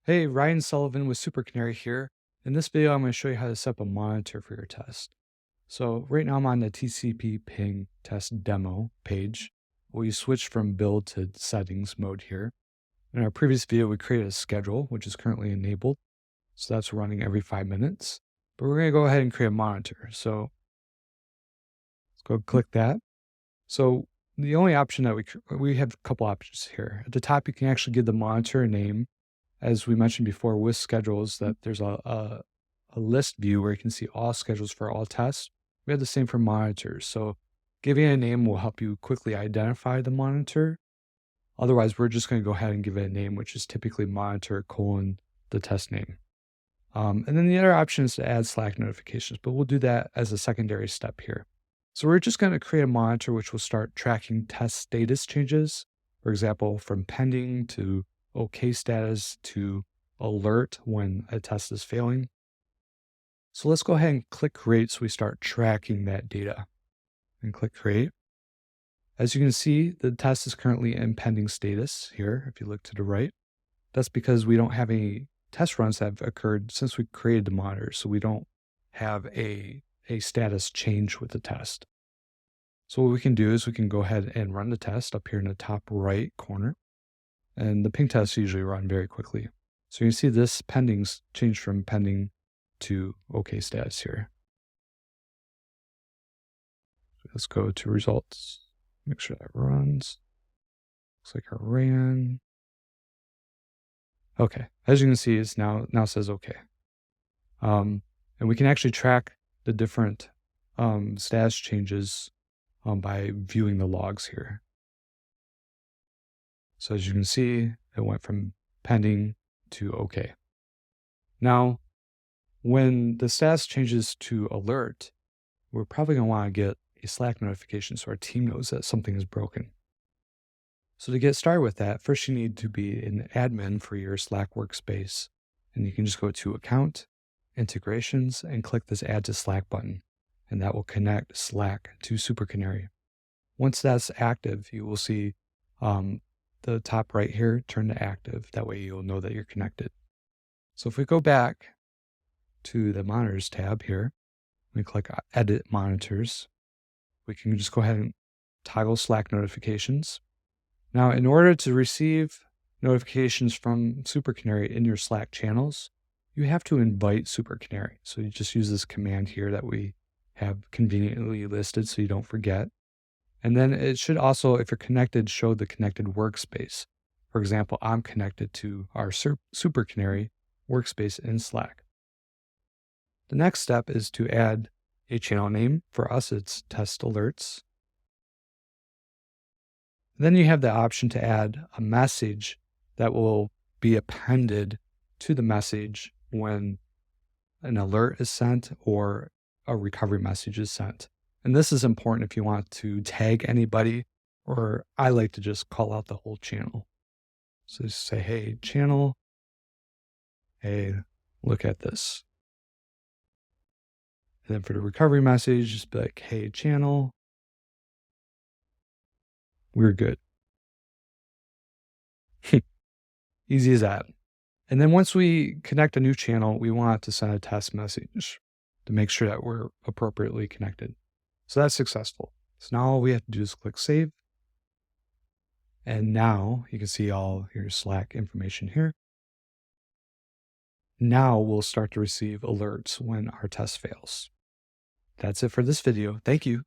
Hey, Ryan Sullivan with SuperCanary here. In this video, I'm going to show you how to set up a monitor for your test. So right now I'm on the TCP ping test demo page. We switched from build to settings mode here. In our previous video, we created a schedule, which is currently enabled. So that's running every 5 minutes. But we're going to go ahead and create a monitor. So let's go click that. So the only option that we have a couple options here. At the top, you can actually give the monitor a name. As we mentioned before with schedules, that there's a list view where you can see all schedules for all tests. We have the same for monitors. So giving it a name will help you quickly identify the monitor. Otherwise, we're just going to go ahead and give it a name, which is typically monitor : the test name. And then the other option is to add Slack notifications, but we'll do that as a secondary step here. So we're just going to create a monitor which will start tracking test status changes. For example, from pending to OK status to alert when a test is failing. So let's go ahead and click create so we start tracking that data. And click create. As you can see, the test is currently in pending status here, if you look to the right. That's because we don't have any test runs that have occurred since we created the monitor, so we don't have a status change with the test. So what we can do is we can go ahead and run the test up here in the top right corner. And the ping tests usually run very quickly. So you can see this pending's changed from pending to OK status here. So let's go to results. Make sure that runs. Looks like it ran. Okay, as you can see, it's now says OK. And we can actually track the different status changes by viewing the logs here. So as you can see, it went from pending to OK. Now, when the status changes to alert, we're probably going to want to get a Slack notification so our team knows that something is broken. So to get started with that, first you need to be an admin for your Slack workspace. And you can just go to Account, Integrations, and click this Add to Slack button. And that will connect Slack to SuperCanary. Once that's active, you will see the top right here turn to active. That way you'll know that you're connected. So if we go back to the Monitors tab here, we click Edit Monitors. We can just go ahead and toggle Slack notifications. Now, in order to receive notifications from SuperCanary in your Slack channels, you have to invite SuperCanary. So you just use this command here that we have conveniently listed so you don't forget. And then it should also, if you're connected, show the connected workspace. For example, I'm connected to our SuperCanary workspace in Slack. The next step is to add a channel name. For us, it's Test Alerts. Then you have the option to add a message that will be appended to the message when an alert is sent or a recovery message is sent. And this is important if you want to tag anybody, or I like to just call out the whole channel. So just say, hey, channel, hey, look at this. And then for the recovery message, just be like, hey, channel, we're good. Easy as that. And then once we connect a new channel, we want to send a test message to make sure that we're appropriately connected. So that's successful. So now all we have to do is click save. And now you can see all your Slack information here. Now we'll start to receive alerts when our test fails. That's it for this video. Thank you.